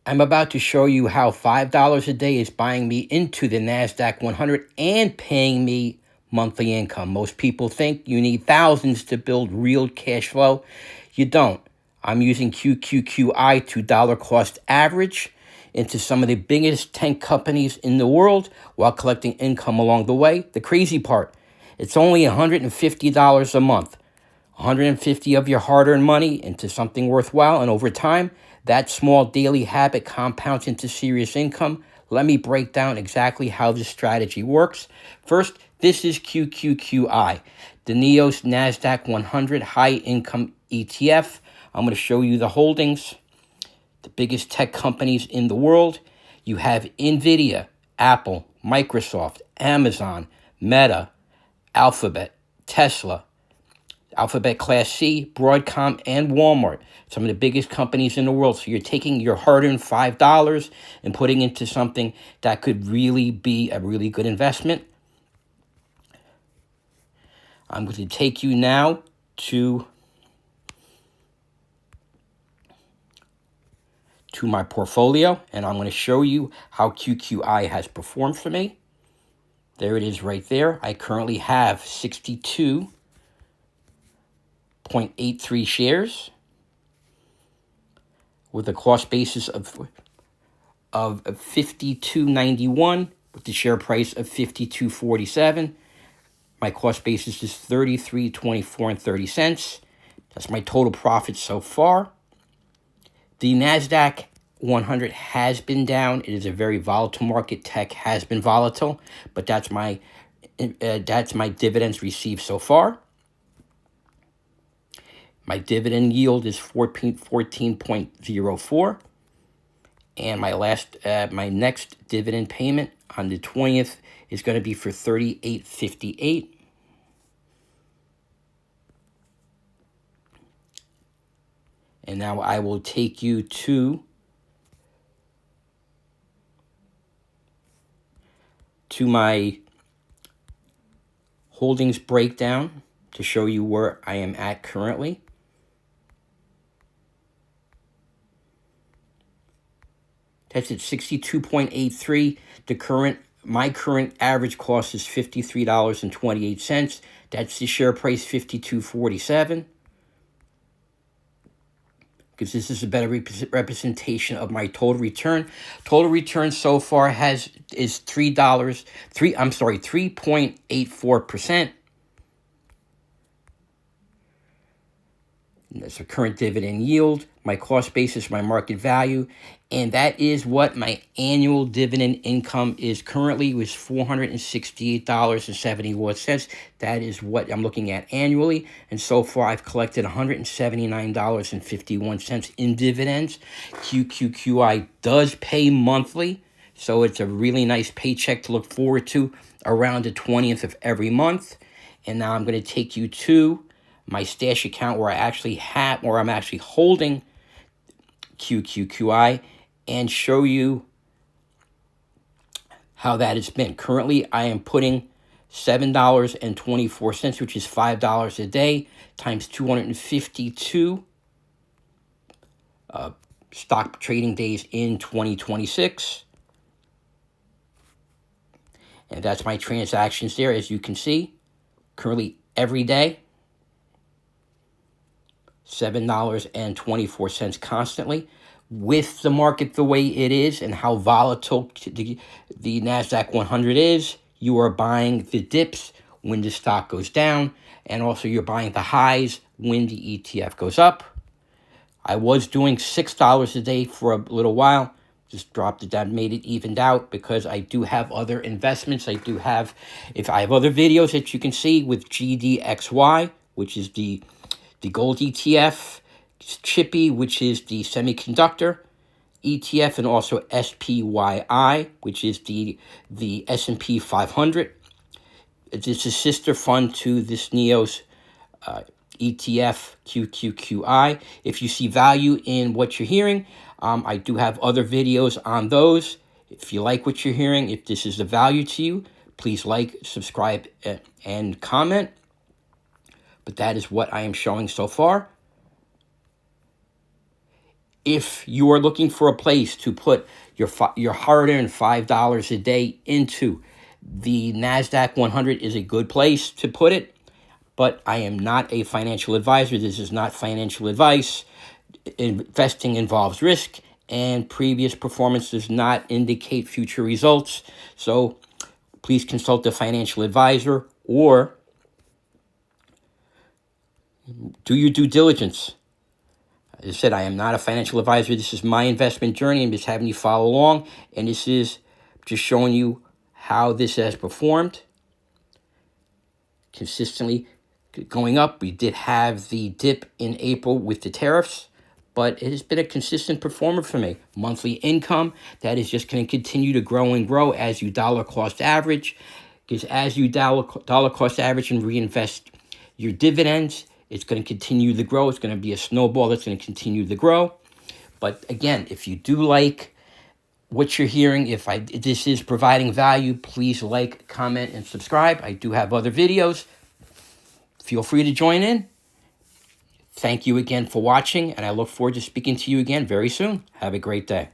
I'm about to show you how $5 a day is buying me into the NASDAQ 100 and paying me monthly income. Most people think you need thousands to build real cash flow. You don't. I'm using QQQI to dollar cost average into some of the biggest 10 companies in the world while collecting income along the way. The crazy part, it's only $150 a month. 150 of your hard-earned money into something worthwhile, and over time, that small daily habit compounds into serious income. Let me break down exactly how this strategy works. First, this is QQQI, the NEOS NASDAQ 100 High Income ETF. I'm going to show you the holdings, the biggest tech companies in the world. You have NVIDIA, Apple, Microsoft, Amazon, Meta, Alphabet, Tesla, Alphabet Class C, Broadcom, and Walmart, some of the biggest companies in the world. So you're taking your hard-earned $5 and putting into something that could really be a really good investment. I'm going to take you now to my portfolio, and I'm going to show you how QQI has performed for me. There it is right there. I currently have 62.83 shares with a cost basis of $52.91 with the share price of $52.47. My cost basis is $33.24.30. That's my total profit so far. The NASDAQ 100 has been down. It is a very volatile market. Tech has been volatile, but that's my dividends received so far. My dividend yield is 14.04, and my next dividend payment on the 20th is going to be for $38.58. And now I will take you to my holdings breakdown to show you where I am at currently. That's at 62.83. My current average cost is $53.28. That's the share price, $52.47. Because this is a better representation of my total return. Total return so far is 3.84%. That's a current dividend yield, my cost basis, my market value, and that is what my annual dividend income is currently, was $468.71. That is what I'm looking at annually, and so far I've collected $179.51 in dividends. QQQI does pay monthly, so it's a really nice paycheck to look forward to around the 20th of every month. And now I'm going to take you to my stash account where I'm actually holding QQQI and show you how that has been. Currently, I am putting $7.24, which is $5 a day, times 252 stock trading days in 2026. And that's my transactions there, as you can see. Currently, every day, $7.24 constantly. With the market the way it is and how volatile the NASDAQ 100 is, you are buying the dips when the stock goes down, and also you're buying the highs when the ETF goes up. I was doing $6 a day for a little while, just dropped it down, made it evened out, because I do have other investments. I have other videos that you can see with GDXY, which is the gold ETF, Chippy, which is the semiconductor ETF, and also SPYI, which is the S&P 500. It's a sister fund to this NEOS ETF, QQQI. If you see value in what you're hearing, I do have other videos on those. If you like what you're hearing, if this is of value to you, please like, subscribe, and comment. But that is what I am showing so far. If you are looking for a place to put your hard-earned $5 a day into, the NASDAQ 100 is a good place to put it, but I am not a financial advisor. This is not financial advice. Investing involves risk, and previous performance does not indicate future results. So please consult a financial advisor or do your due diligence. As I said, I am not a financial advisor. This is my investment journey. I'm just having you follow along, and this is just showing you how this has performed. Consistently going up. We did have the dip in April with the tariffs, but it has been a consistent performer for me. Monthly income, that is just going to continue to grow and grow as you dollar cost average, because as you dollar cost average and reinvest your dividends, it's going to continue to grow. It's going to be a snowball that's going to continue to grow. But again, if you do like what you're hearing, if this is providing value, please like, comment, and subscribe. I do have other videos. Feel free to join in. Thank you again for watching, and I look forward to speaking to you again very soon. Have a great day.